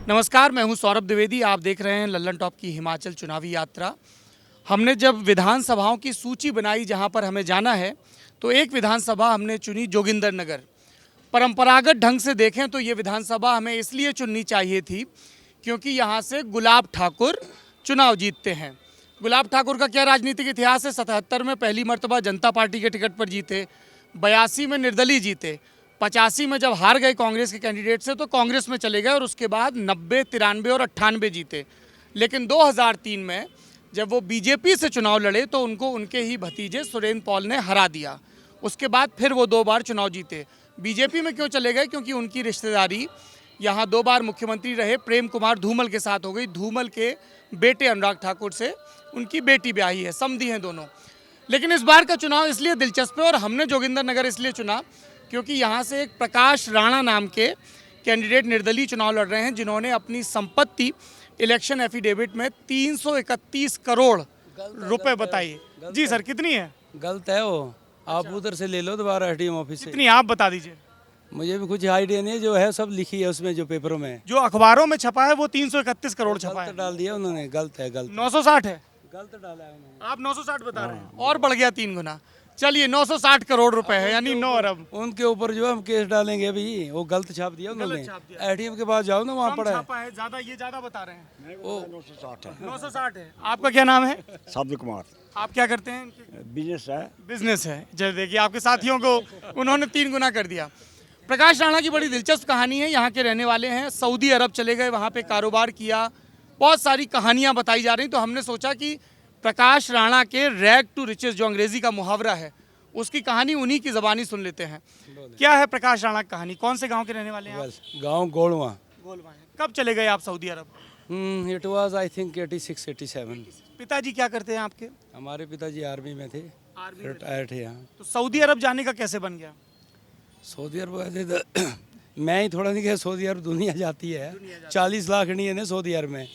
नमस्कार, मैं हूं सौरभ द्विवेदी। आप देख रहे हैं लल्लन टॉप की हिमाचल चुनावी यात्रा। हमने जब विधानसभाओं की सूची बनाई जहां पर हमें जाना है, तो एक विधानसभा हमने चुनी जोगिंदरनगर। परंपरागत ढंग से देखें तो ये विधानसभा हमें इसलिए चुननी चाहिए थी क्योंकि यहाँ से गुलाब ठाकुर चुनाव जीतते हैं। गुलाब ठाकुर का क्या राजनीतिक इतिहास है। 77 में पहली मर्तबा जनता पार्टी के टिकट पर जीते, 82 में निर्दलीय जीते, 85 में जब हार गए कांग्रेस के कैंडिडेट से तो कांग्रेस में चले गए और उसके बाद 90, 93 और 98 जीते। लेकिन 2003 में जब वो बीजेपी से चुनाव लड़े तो उनको उनके ही भतीजे सुरेंद्र पॉल ने हरा दिया। उसके बाद फिर वो 2 बार चुनाव जीते। बीजेपी में क्यों चले गए? क्योंकि उनकी रिश्तेदारी यहाँ 2 बार मुख्यमंत्री रहे प्रेम कुमार धूमल के साथ हो गई। धूमल के बेटे अनुराग ठाकुर से उनकी बेटी ब्याही है, समधी हैं दोनों। लेकिन इस बार का चुनाव इसलिए दिलचस्प है और हमने जोगिंदरनगर इसलिए चुना क्योंकि यहाँ से एक प्रकाश राणा नाम के कैंडिडेट निर्दलीय चुनाव लड़ रहे हैं, जिन्होंने अपनी संपत्ति इलेक्शन एफिडेविट में 331 करोड़ रुपए बताई। जी सर, कितनी है? गलत है वो। आप उधर से ले लो दोबारा एटीएम ऑफिस से। कितनी आप बता दीजिए। मुझे भी कुछ आइडिया नहीं है, जो है सब लिखी है उसमें, जो पेपरों में जो अखबारों में छपा है वो 331 करोड़ छपा है। गलत डाल दिया उन्होंने। गलत है, गलत 960 है। गलत डाला है उन्होंने। आप 960 बता रहे हैं और बढ़ गया 3 गुना। चलिए 960 करोड़ रुपए है, यानी 9 अरब। उनके ऊपर जो है हम केस डालेंगे अभी। वो गलत छाप दिया उन्होंने। एटीएम के पास जाओ ना, वहाँ पड़ा है। ज्यादा, ये ज्यादा बता रहे हैं। वो 960 है। 960 है। आपका क्या नाम है? साधु कुमार। आप क्या करते हैं? बिजनेस है। बिजनेस है। जैसे देखिए आपके साथियों को उन्होंने 3 गुना कर दिया। प्रकाश राणा की बड़ी दिलचस्प कहानी है। यहाँ के रहने वाले हैं, सऊदी अरब चले गए, वहाँ पे कारोबार किया, बहुत सारी कहानियाँ बताई जा रही। तो हमने सोचा कि प्रकाश राणा के रैग टू रिचेस, जो अंग्रेजी का मुहावरा है, उसकी कहानी उन्हीं की ज़बानी सुन लेते हैं। क्या है प्रकाश राणा की कहानी? कौन से गांव के रहने वाले हैं आप? गाँव गोलवा। गोलवा है। कब चले गए आप Saudi Arab? It was I think 86, 87। पिताजी क्या करते हैं आपके? हमारे पिताजी आर्मी में थे, आर्मी में। रिटायर्ड थे यहाँ। तो सऊदी अरब जाने का कैसे बन गया? सऊदी अरब वैसे तो मैं ही थोड़ा नहीं गया। सऊदी अरब दुनिया जाती है। 40 लाख नहीं है ना सऊदी अरब में।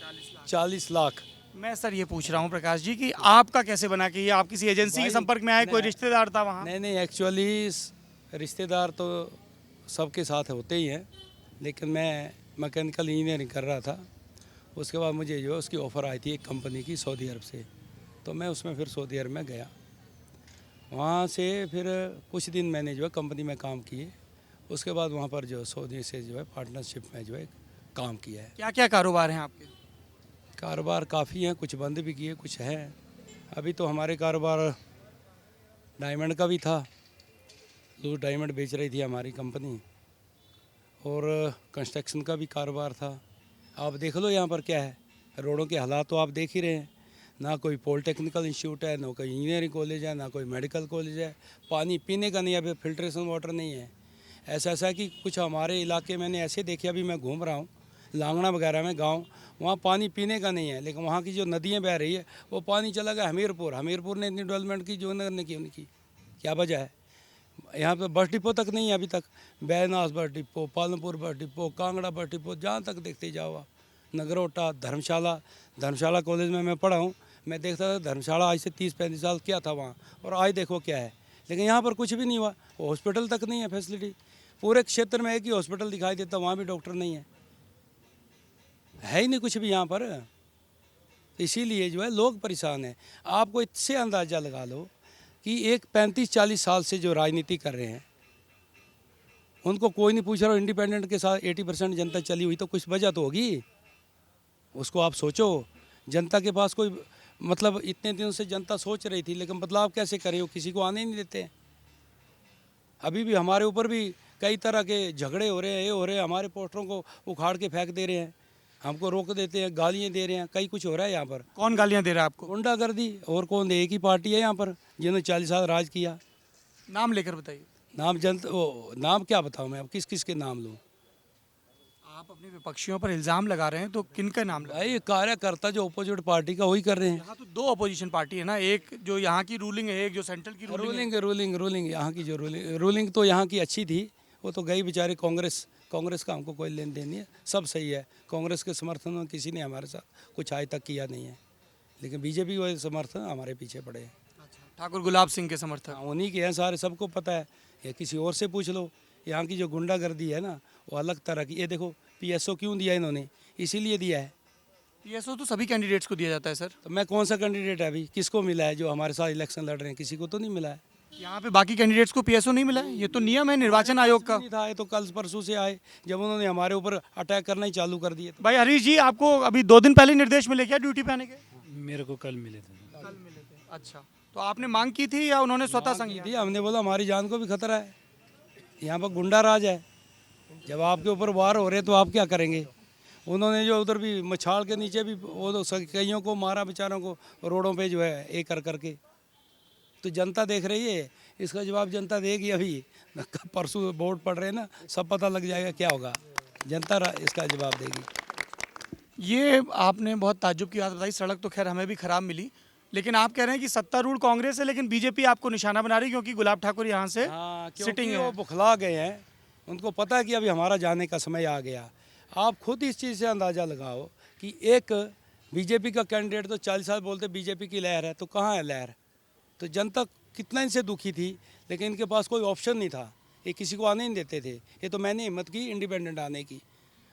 40 लाख। मैं सर ये पूछ रहा हूँ प्रकाश जी कि आपका कैसे बना कि ये आप किसी एजेंसी के संपर्क में आए, कोई रिश्तेदार था वहाँ? नहीं, एक्चुअली रिश्तेदार तो सबके साथ होते ही हैं, लेकिन मैं मैकेनिकल इंजीनियरिंग कर रहा था। उसके बाद मुझे जो उसकी ऑफ़र आई थी एक कंपनी की सऊदी अरब से, तो मैं उसमें फिर सऊदी अरब में गया। वहाँ से फिर कुछ दिन मैंने जो है कंपनी में काम किए। उसके बाद वहाँ पर जो सऊदी से जो है पार्टनरशिप में जो है काम किया है। क्या क्या कारोबार हैं आपके? कारोबार काफ़ी हैं, कुछ बंद भी किए, कुछ हैं। अभी तो हमारे कारोबार डायमंड का भी था। लूज डायमंड बेच रही थी हमारी कंपनी, और कंस्ट्रक्शन का भी कारोबार था। आप देख लो यहाँ पर क्या है, रोडों के हालात तो आप देख ही रहे हैं। ना कोई पॉलिटेक्निकल इंस्टीट्यूट है, ना कोई इंजीनियरिंग कॉलेज है, ना कोई मेडिकल कॉलेज है। पानी पीने का नहीं है, अभी फिल्ट्रेशन वाटर नहीं है। ऐसा है कि कुछ हमारे इलाके मैंने ऐसे देखे, अभी मैं घूम रहा हूँ लांगड़ा वगैरह में गांव, वहाँ पानी पीने का नहीं है। लेकिन वहाँ की जो नदियाँ बह रही है वो पानी चला गया हमीरपुर ने इतनी डेवलपमेंट की जो नगर ने की, उनकी क्या वजह है? यहाँ पे बस डिपो तक नहीं है अभी तक। बैनास bus depot, Palampur bus depot, Kangra bus depot, जहाँ तक देखते जाओ आप। नगरोटा, धर्मशाला कॉलेज में मैं पढ़ा हूँ। मैं देखता था धर्मशाला आज से 30-35 साल क्या था वहाँ, और आज देखो क्या है। लेकिन यहाँ पर कुछ भी नहीं हुआ। हॉस्पिटल तक नहीं है फैसिलिटी। पूरे क्षेत्र में एक ही हॉस्पिटल दिखाई देता, वहाँ भी डॉक्टर नहीं है ही नहीं कुछ भी यहाँ पर। इसीलिए जो है लोग परेशान हैं। आपको इससे अंदाज़ा लगा लो कि एक 35-40 साल से जो राजनीति कर रहे हैं उनको कोई नहीं पूछ रहा। इंडिपेंडेंट के साथ 80% जनता चली हुई, तो कुछ वजह तो होगी। उसको आप सोचो। जनता के पास कोई मतलब इतने दिनों से जनता सोच रही थी, लेकिन बदलाव कैसे करे? वो किसी को आने ही नहीं देते। अभी भी हमारे ऊपर भी कई तरह के झगड़े हो रहे हैं, ये हो रहे हैं। हमारे पोस्टरों को उखाड़ के फेंक दे रहे हैं, हमको रोक देते हैं, गालियाँ दे रहे हैं। कई कुछ हो रहा है यहाँ पर। कौन गालियाँ दे रहा है आपको? गुंडागर्दी। और कौन? एक ही पार्टी है यहाँ पर जिन्होंने 40 साल राज किया। नाम लेकर बताइए। नाम क्या बताऊँ मैं? अब किस किस के नाम लूँ? आप अपने विपक्षियों पर इल्जाम लगा रहे हैं, तो किन का नाम लगाएं? भाई कार्यकर्ता जो अपोजिट पार्टी का वही कर रहे हैं। यहाँ तो 2 अपोजिशन पार्टी है ना, एक जो यहाँ की रूलिंग है, एक जो सेंट्रल की रूलिंग है। रूलिंग यहाँ की जो रूलिंग तो यहाँ की अच्छी थी। वो तो गई बेचारे कांग्रेस का हमको कोई लेन देन नहीं है। सब सही है। कांग्रेस के समर्थन में किसी ने हमारे साथ कुछ आज तक किया नहीं है, लेकिन बीजेपी वाले समर्थन हमारे पीछे पड़े हैं। ठाकुर गुलाब सिंह के समर्थक। उन्हीं के हैं सारे, सबको पता है। या किसी और से पूछ लो। यहाँ की जो गुंडागर्दी है ना, वो अलग तरह की। ये देखो PSO क्यों दिया इन्होंने? इसीलिए दिया है। पीएसओ तो सभी कैंडिडेट्स को दिया जाता है सर। तो मैं कौन सा कैंडिडेट है अभी, किसको मिला है जो हमारे साथ इलेक्शन लड़ रहे हैं? किसी को तो नहीं मिला है। यहाँ पे बाकी कैंडिडेट्स को पीएसओ नहीं मिला है, ये तो नियम है निर्वाचन आयोग का। नहीं था, ये तो कल परसों से आए जब उन्होंने हमारे ऊपर अटैक करना ही चालू कर दिए। भाई हरीश जी, आपको अभी 2 दिन पहले निर्देश मिले क्या ड्यूटी पे आने के? मेरे को कल मिले थे। कल मिले थे। अच्छा, तो आपने मांग की थी या उन्होंने स्वतः संज्ञा? थी, हमने बोला हमारी जान को भी खतरा है, यहाँ पर गुंडा राज है, जब आपके ऊपर वार हो रहे तो आप क्या करेंगे? उन्होंने जो उधर भी मछाड़ के नीचे भी वो तो कईयों को मारा, बेचारों को रोडों पे जो है एक कर करके। तो जनता देख रही है, इसका जवाब जनता देगी। अभी परसों वोट पड़ रहे हैं ना, सब पता लग जाएगा क्या होगा, जनता इसका जवाब देगी। ये आपने बहुत ताज्जुब की बात बताई। सड़क तो खैर हमें भी खराब मिली, लेकिन आप कह रहे हैं कि सत्तारूढ़ कांग्रेस है लेकिन बीजेपी आपको निशाना बना रही है क्योंकि गुलाब ठाकुर यहाँ से सिटिंग वो है। बुखला गए हैं, उनको पता है कि अभी हमारा जाने का समय आ गया। आप खुद इस चीज़ से अंदाज़ा लगाओ कि एक बीजेपी का कैंडिडेट तो 40 साल बोलते बीजेपी की लहर है, तो कहाँ है लहर? तो जनता कितना इनसे दुखी थी, लेकिन इनके पास कोई ऑप्शन नहीं था, ये किसी को आने नहीं देते थे। ये तो मैंने हिम्मत की इंडिपेंडेंट आने की,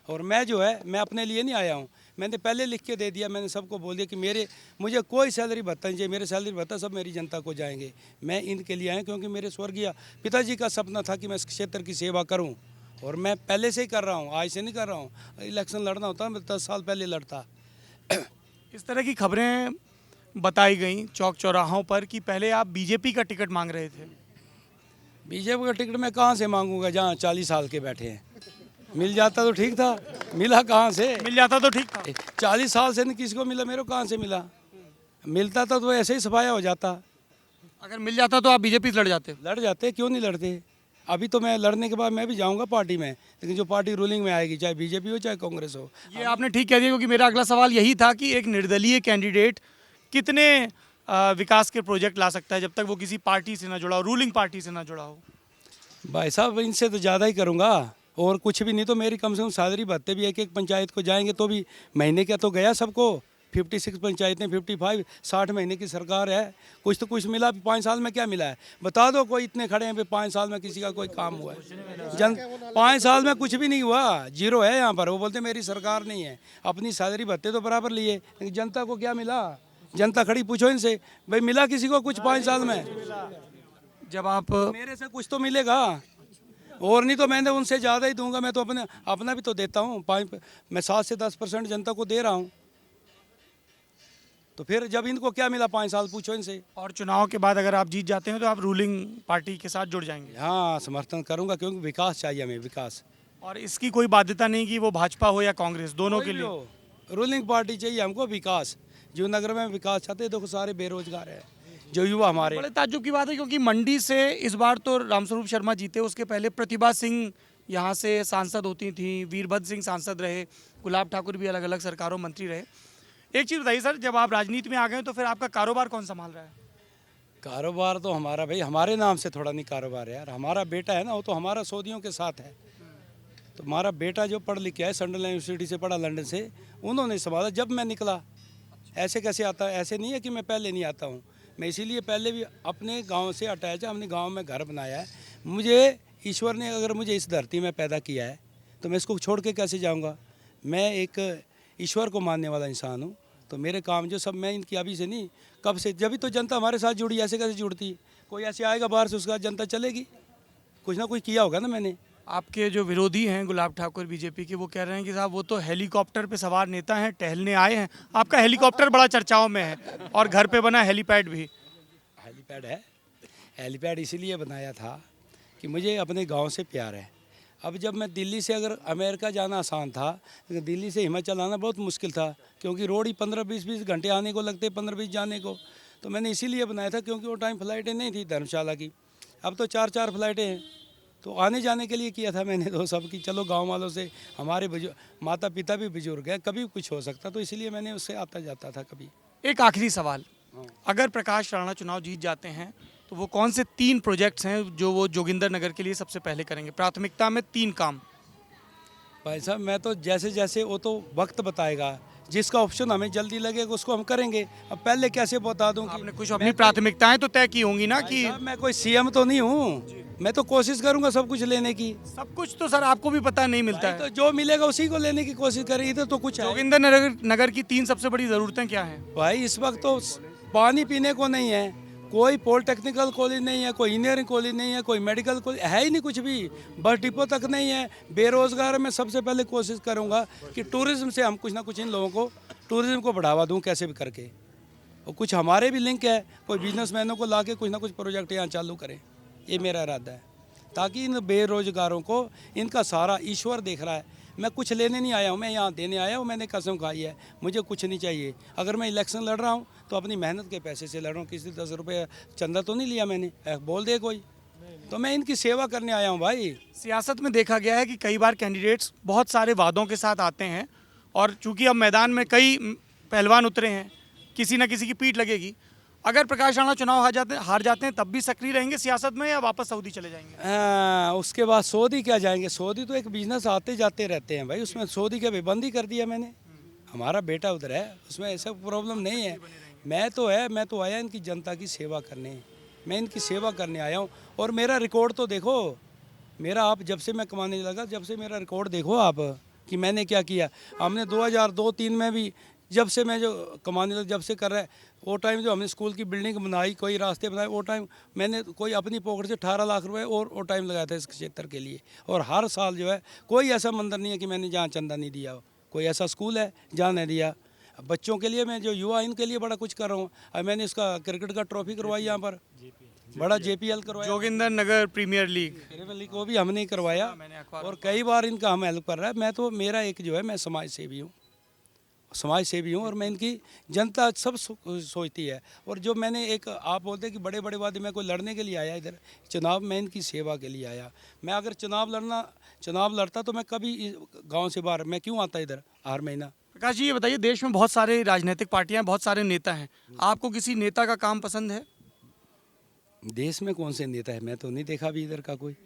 और मैं जो है मैं अपने लिए नहीं आया हूँ, मैंने पहले लिख के दे दिया। मैंने सबको बोल दिया कि मुझे कोई सैलरी भत्ता नहीं चाहिए, मेरे सैलरी भत्ता सब मेरी जनता को जाएंगे। मैं इनके लिए आया क्योंकि मेरे स्वर्गीय पिताजी का सपना था कि मैं इस क्षेत्र की सेवा करूँ, और मैं पहले से ही कर रहा हूँ, आज से नहीं कर रहा हूँ। इलेक्शन लड़ना होता मैं 10 साल पहले लड़ता। इस तरह की खबरें बताई गई चौक चौराहों पर कि पहले आप बीजेपी का टिकट मांग रहे थे। बीजेपी का टिकट मैं कहाँ से मांगूंगा जहाँ 40 साल के बैठे हैं? मिल जाता तो ठीक था, मिला कहाँ से? मिल जाता तो ठीक था। 40 साल से नहीं किसी को मिला, मेरे को कहाँ से मिला? मिलता था तो ऐसे ही सफाया हो जाता। अगर मिल जाता तो आप बीजेपी से लड़ जाते। लड़ जाते, क्यों नहीं लड़ते? अभी तो मैं लड़ने के बाद मैं भी जाऊंगा पार्टी में, लेकिन जो पार्टी रूलिंग में आएगी, चाहे बीजेपी हो चाहे कांग्रेस हो। ये आपने ठीक कह दिया, क्योंकि मेरा अगला सवाल यही था कि एक निर्दलीय कैंडिडेट कितने विकास के प्रोजेक्ट ला सकता है जब तक वो किसी पार्टी से ना जुड़ा हो, रूलिंग पार्टी से ना जुड़ा हो? भाई साहब इनसे तो ज़्यादा ही करूँगा, और कुछ भी नहीं तो मेरी कम से कम सैलरी भत्ते भी एक एक पंचायत को जाएंगे तो भी महीने का तो गया सबको। 56 पंचायतें, 55, 60 महीने की सरकार है, कुछ तो कुछ मिला। 5 साल में क्या मिला है बता दो? कोई इतने खड़े हैं 5 साल में किसी का कोई काम हुआ है? 5 साल में कुछ भी नहीं हुआ, जीरो है यहाँ पर। वो बोलते मेरी सरकार नहीं है, अपनी सैलरी भत्ते तो बराबर लिए, लेकिन जनता को क्या मिला? जनता खड़ी, पूछो इनसे, भाई मिला किसी को कुछ 5 साल में? जब आप मेरे से कुछ तो मिलेगा, और नहीं तो मैंने उनसे ज़्यादा ही दूंगा। मैं तो अपना भी तो देता हूँ, मैं 7 से 10% जनता को दे रहा हूँ। तो फिर जब इनको क्या मिला 5 साल, पूछो इनसे। और चुनाव के बाद अगर आप जीत जाते हैं तो आप रूलिंग पार्टी के साथ जुड़ जाएंगे? हाँ, समर्थन करूंगा, क्योंकि विकास चाहिए हमें, विकास। और इसकी कोई बाध्यता नहीं कि वो भाजपा हो या कांग्रेस, दोनों के लिए रूलिंग पार्टी चाहिए हमको, विकास। जो नगर में विकास चाहते हैं, देखो सारे बेरोजगार है, जो युवा हमारे। बड़े ताज्जुब की बात है क्योंकि मंडी से इस बार तो रामस्वरूप शर्मा जीते, उसके पहले प्रतिभा सिंह यहाँ से सांसद होती थी, वीरभद्र सिंह सांसद रहे, गुलाब ठाकुर भी अलग अलग सरकारों मंत्री रहे। एक चीज़ बताइए सर, जब आप राजनीति में आ गए तो फिर आपका कारोबार कौन संभाल रहा है? कारोबार तो हमारा, भाई हमारे नाम से थोड़ा नहीं कारोबार है यार। हमारा बेटा है ना, वो तो हमारा सऊदियों के साथ है। तो हमारा बेटा जो पढ़ लिख के आया, संडरलैंड यूनिवर्सिटी से पढ़ा, लंदन से, उन्होंने संभाला जब मैं निकला। ऐसे कैसे आता? ऐसे नहीं है कि मैं पहले नहीं आता हूँ, मैं इसीलिए पहले भी अपने गांव से अटैच है, हमने गांव में घर बनाया है। मुझे ईश्वर ने अगर मुझे इस धरती में पैदा किया है तो मैं इसको छोड़ के कैसे जाऊंगा? मैं एक ईश्वर को मानने वाला इंसान हूँ, तो मेरे काम जो सब मैं इनकी अभी से नहीं, कब से, जब भी तो जनता हमारे साथ जुड़ी। ऐसे कैसे जुड़ती? कोई ऐसे आएगा बाहर से, उसका जनता चलेगी? कुछ ना कुछ किया होगा ना मैंने। आपके जो विरोधी हैं गुलाब ठाकुर बीजेपी के, वो कह रहे हैं कि साहब वो तो हेलीकॉप्टर पे सवार नेता हैं, टहलने आए हैं। आपका हेलीकॉप्टर बड़ा चर्चाओं में है और घर पे बना हेलीपैड भी। हेलीपैड है, हेलीपैड इसीलिए बनाया था कि मुझे अपने गांव से प्यार है। अब जब मैं दिल्ली से, अगर अमेरिका जाना आसान था, लेकिन दिल्ली से हिमाचल आना बहुत मुश्किल था, क्योंकि रोड ही 15-20 घंटे आने को लगते, 15-20 जाने को। तो मैंने इसीलिए बनाया था, क्योंकि वो टाइम फ्लाइटें नहीं थी धर्मशाला की। अब तो 4-4 फ्लाइटें हैं, तो आने जाने के लिए किया था मैंने तो सब की। चलो गांव वालों से, हमारे माता पिता भी बुजुर्ग हैं, कभी कुछ हो सकता, तो इसलिए मैंने उससे आता जाता था कभी। एक आखिरी सवाल, अगर प्रकाश राणा चुनाव जीत जाते हैं तो वो कौन से 3 प्रोजेक्ट्स हैं जो वो जोगिंदर नगर के लिए सबसे पहले करेंगे? प्राथमिकता में 3 काम। भाई साहब मैं तो जैसे जैसे वो तो वक्त बताएगा, जिसका ऑप्शन हमें जल्दी लगेगा उसको हम करेंगे। अब पहले कैसे बता दूं कि आपने कुछ अपनी प्राथमिकताएं तो तय की होंगी ना कि साहब, मैं कोई सीएम तो नहीं हूँ, मैं तो कोशिश करूंगा सब कुछ लेने की। सब कुछ तो सर आपको भी पता नहीं मिलता है। तो जो मिलेगा उसी को लेने की कोशिश करें, इधर तो कुछ है। जोगिंदर नगर की 3 सबसे बड़ी जरूरतें क्या हैं? भाई इस वक्त तो पानी पीने को नहीं है, कोई पॉलिटेक्निकल कॉलेज नहीं है, कोई इंजीनियरिंग कॉलेज नहीं है, कोई मेडिकल कॉलेज है ही नहीं, कुछ भी बस डिपो तक नहीं है। बेरोजगार मैं सबसे पहले कोशिश करूंगा कि टूरिज्म से हम कुछ ना कुछ इन लोगों को टूरिज्म को बढ़ावा दूं कैसे भी करके, और कुछ हमारे भी लिंक है, कोई बिजनेसमैनों को ला के कुछ ना कुछ प्रोजेक्ट यहाँ चालू करें, ये मेरा इरादा है, ताकि इन बेरोजगारों को इनका सारा ईश्वर देख रहा है। मैं कुछ लेने नहीं आया हूँ, मैं यहाँ देने आया हूँ। मैंने कसम खाई है, मुझे कुछ नहीं चाहिए। अगर मैं इलेक्शन लड़ रहा हूँ तो अपनी मेहनत के पैसे से लड़ रहा हूँ, किसी 10 रुपये चंदा तो नहीं लिया मैंने, बोल दे कोई, तो मैं इनकी सेवा करने आया हूँ भाई। सियासत में देखा गया है कि कई बार कैंडिडेट्स बहुत सारे वादों के साथ आते हैं, और चूंकि अब मैदान में कई पहलवान उतरे हैं, किसी न किसी की पीठ लगेगी। अगर प्रकाश राणा चुनाव हार जाते हैं तब भी सक्रिय रहेंगे सियासत में, या वापस सऊदी चले जाएंगे? उसके बाद सऊदी क्या जाएंगे? सऊदी तो एक बिजनेस आते जाते रहते हैं भाई, उसमें सऊदी का भी बंद ही कर दिया मैंने। हमारा बेटा उधर है, उसमें ऐसा प्रॉब्लम नहीं है। मैं तो आया इनकी जनता की सेवा करने, मैं इनकी सेवा करने आया हूँ। और मेरा रिकॉर्ड तो देखो, मेरा आप जब से मैं कमाने लगा, जब से मेरा रिकॉर्ड देखो आप कि मैंने क्या किया। हमने 2002-03 में भी, जब से मैं जो कमाने लगा, जब से कर रहा है, वो टाइम जो हमने स्कूल की बिल्डिंग बनाई, कोई रास्ते बनाए, वो टाइम मैंने कोई अपनी पॉकेट से 18 लाख रुपए और वो टाइम लगाया था इस क्षेत्र के लिए। और हर साल जो है कोई ऐसा मंदिर नहीं है कि मैंने जहाँ चंदा नहीं दिया हो, कोई ऐसा स्कूल है जहाँ नहीं दिया। बच्चों के लिए मैं जो युवा, इनके लिए बड़ा कुछ कर रहा हूँ। अब मैंने इसका क्रिकेट का ट्रॉफी करवाई यहाँ पर, बड़ा JPL करवाया, जोगिंदर नगर प्रीमियर लीग वो भी हमने ही करवाया, और कई बार इनका हम हेल्प कर रहा है। मैं तो, मेरा एक जो है, मैं समाज सेवी हूँ, और मैं इनकी जनता सब सोचती है। और जो मैंने एक, आप बोलते हैं कि बड़े बड़े वादे, मैं कोई लड़ने के लिए आया इधर चुनाव, मैं इनकी सेवा के लिए आया। मैं अगर चुनाव लड़ता तो मैं कभी गांव से बाहर मैं क्यों आता इधर हर महीना। प्रकाश जी, ये बताइए, देश में बहुत सारे राजनीतिक पार्टियां, बहुत सारे नेता हैं, आपको किसी नेता का काम पसंद है? देश में कौन से नेता है? मैं तो नहीं देखा अभी इधर का कोई।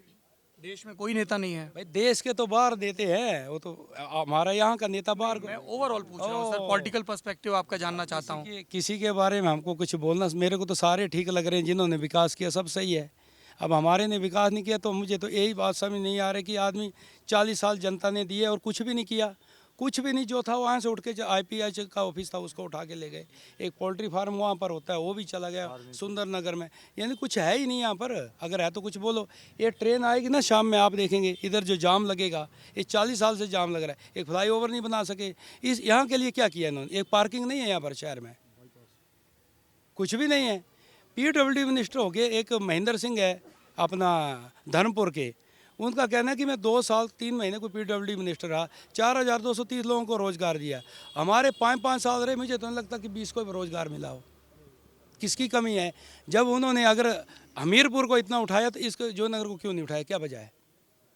देश में कोई नेता नहीं है भाई देश के तो बाहर देते हैं, वो तो हमारा यहाँ का नेता बाहर। मैं ओवरऑल पूछ रहा हूँ सर, पॉलिटिकल पर्सपेक्टिव आपका जानना चाहता हूँ। किसी के बारे में हमको कुछ बोलना, मेरे को तो सारे ठीक लग रहे हैं, जिन्होंने विकास किया सब सही है। अब हमारे ने विकास नहीं किया तो मुझे तो यही बात समझ नहीं आ रही कि आदमी 40 साल जनता ने दिए और कुछ भी नहीं किया, कुछ भी नहीं। जो था वहाँ से उठ के, जो IPH का ऑफिस था उसको उठा के ले गए। एक पोल्ट्री फार्म वहाँ पर होता है वो भी चला गया सुंदर नगर में, यानी कुछ है ही नहीं यहाँ पर। अगर है तो कुछ बोलो। ये ट्रेन आएगी ना शाम में, आप देखेंगे इधर जो जाम लगेगा, ये 40 साल से जाम लग रहा है। एक फ्लाईओवर नहीं बना सके। इस यहाँ के लिए क्या किया इन्होंने? एक पार्किंग नहीं है यहाँ पर शहर में, कुछ भी नहीं है। PWD मिनिस्टर हो गए एक महेंद्र सिंह है अपना धर्मपुर के, उनका कहना है कि मैं 2 साल 3 महीने कोई PWD मिनिस्टर रहा, 4230 लोगों को रोज़गार दिया। हमारे 5-5 साल रहे, मुझे तो नहीं लगता कि 20 को रोज़गार मिला हो। किसकी कमी है? जब उन्होंने अगर हमीरपुर को इतना उठाया तो इसको जो नगर को क्यों नहीं उठाया? क्या वजह है?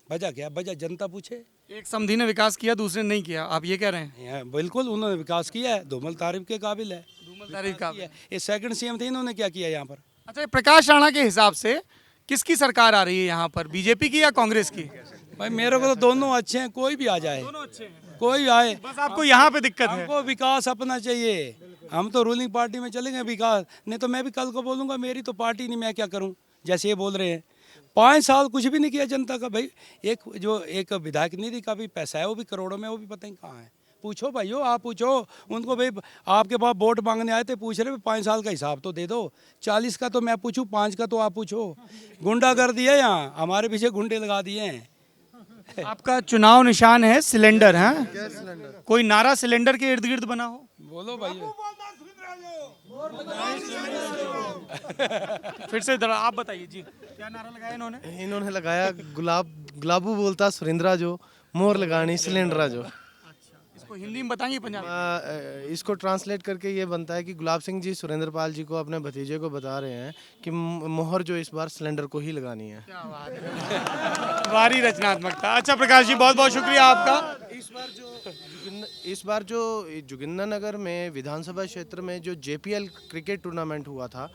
वजह क्या? वजह जनता पूछे। एक समधी ने विकास किया, दूसरे ने नहीं किया, आप ये कह रहे हैं? बिल्कुल, उन्होंने विकास किया है, धूमल तारीफ के काबिल है। धूमल तारीफ का ये सेकंड CM थे, इन्होंने क्या किया यहाँ पर? अच्छा, प्रकाश राणा के हिसाब से किसकी सरकार आ रही है यहाँ पर, बीजेपी की या कांग्रेस की? भाई मेरे को तो दोनों अच्छे हैं, कोई भी आ जाए, दोनों अच्छे हैं, कोई आए, बस आपको यहाँ पे दिक्कत है। हमको विकास अपना चाहिए। हम तो रूलिंग पार्टी में चलेंगे, विकास नहीं तो मैं भी कल को बोलूँगा मेरी तो पार्टी नहीं, मैं क्या करूँ, जैसे ये बोल रहे हैं। 5 साल कुछ भी नहीं किया जनता का। भाई एक विधायक निधि का भी पैसा है, वो भी करोड़ों में, वो भी पता नहीं कहाँ है। पूछो भाइयों, आप पूछो उनको, भाई आपके पास वोट मांगने आए थे, पूछ रहे 5 साल का हिसाब तो दे दो। 40 का तो मैं पूछूं, 5 का तो आप पूछो। गुंडागर्दी है यहाँ, हमारे पीछे गुंडे लगा दिए हैं। आपका चुनाव निशान है सिलेंडर, है? कोई नारा सिलेंडर के इर्द गिर्द बना हो? बोलो भाई। फिर से जरा आप बताइए जी, क्या नारा लगाया इन्होंने? इन्होंने लगाया गुलाबू बोलता सुरेंद्रा जो, मोर लगानी सिलेंडरा जो। इसको हिंदी में बताएंगे पंजाबी? इसको ट्रांसलेट करके ये बनता है कि गुलाब सिंह जी सुरेंद्र पाल जी को, अपने भतीजे को बता रहे हैं कि मोहर जो इस बार सिलेंडर को ही लगानी है। क्या बात है, भारी रचनात्मकता। अच्छा प्रकाश जी, बहुत बहुत शुक्रिया आपका। इस बार जो जोगिंदर नगर में विधानसभा क्षेत्र में जो JPL क्रिकेट टूर्नामेंट हुआ था,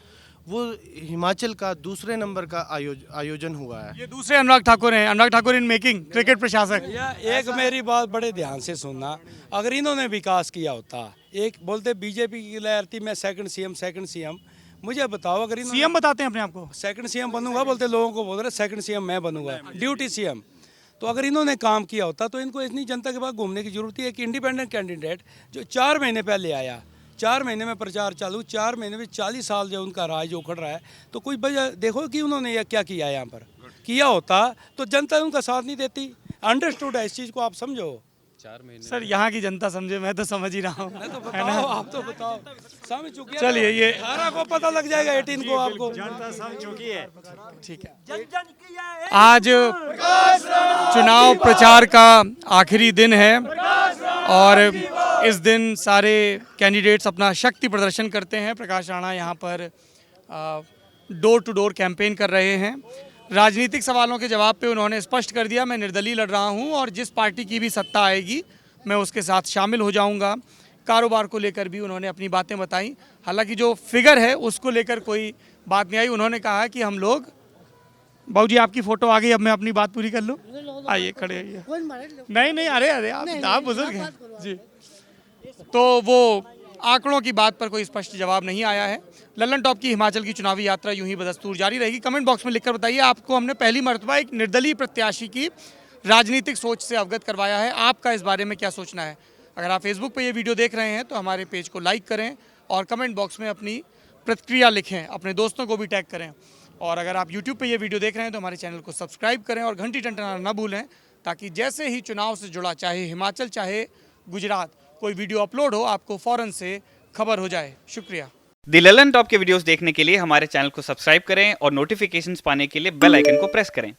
वो हिमाचल का दूसरे नंबर का आयोजन हुआ है। ये दूसरे अनुराग ठाकुर हैं, Anurag Thakur in making, cricket प्रशासक। भैया एक मेरी बात बड़े ध्यान से सुनना, अगर इन्होंने विकास किया होता, एक बोलते बीजेपी की लहर थी मैं सेकंड सीएम, मुझे बताओ अगर इन्होंने सीएम बताते हैं अपने आप को। सेकंड सीएम बनूंगा, बोलते लोगों को बोल रहे सेकंड सीएम मैं बनूंगा, ड्यूटी सीएम। तो अगर इन्होंने काम किया होता तो इनको इतनी जनता के पास घूमने की जरूरत है। एक इंडिपेंडेंट कैंडिडेट जो 4 महीने पहले आया, 4 महीने में प्रचार चालू, 4 महीने में 40 साल जो उनका राज उखड़ रहा है, तो कोई वजह देखो कि उन्होंने यह क्या किया है। यहाँ पर किया होता तो जनता उनका साथ नहीं देती। अंडरस्टूड है, इस चीज़ को आप समझो। सर यहाँ की जनता समझे, मैं तो समझ ही रहा हूँ। तो बताओ, आप तो बताओ, समझ चुकी है। चलिए ये 18 को पता लग जाएगा, 18 को आपको। ठीक है। आज चुनाव प्रचार का आखिरी दिन है और इस दिन सारे कैंडिडेट्स अपना शक्ति प्रदर्शन करते हैं। प्रकाश राणा यहाँ पर डोर टू डोर कैंपेन कर रहे हैं। राजनीतिक सवालों के जवाब पे उन्होंने स्पष्ट कर दिया, मैं निर्दलीय लड़ रहा हूँ और जिस पार्टी की भी सत्ता आएगी मैं उसके साथ शामिल हो जाऊँगा। कारोबार को लेकर भी उन्होंने अपनी बातें बताई। हालांकि जो फिगर है उसको लेकर कोई बात नहीं आई। उन्होंने कहा कि हम लोग, बाबू जी आपकी फ़ोटो आ गई, अब मैं अपनी बात पूरी कर लूँ। आइए खड़े आइए। नहीं, अरे आप बुजुर्ग हैं जी। तो वो आंकड़ों की बात पर कोई स्पष्ट जवाब नहीं आया है। लल्लन टॉप की हिमाचल की चुनावी यात्रा यूं ही बदस्तूर जारी रहेगी। कमेंट बॉक्स में लिखकर बताइए, आपको हमने पहली मर्तबा एक निर्दलीय प्रत्याशी की राजनीतिक सोच से अवगत करवाया है, आपका इस बारे में क्या सोचना है। अगर आप फेसबुक पे ये वीडियो देख रहे हैं तो हमारे पेज को लाइक करें और कमेंट बॉक्स में अपनी प्रतिक्रिया लिखें, अपने दोस्तों को भी टैग करें। और अगर आप यूट्यूब पे ये वीडियो देख रहे हैं तो हमारे चैनल को सब्सक्राइब करें और घंटी टंटनाना न भूलें, ताकि जैसे ही चुनाव से जुड़ा, चाहे हिमाचल चाहे गुजरात, कोई वीडियो अपलोड हो आपको फ़ौरन से खबर हो जाए। शुक्रिया। द लल्लन टॉप के वीडियोस देखने के लिए हमारे चैनल को सब्सक्राइब करें और नोटिफिकेशंस पाने के लिए बेल आइकन को प्रेस करें।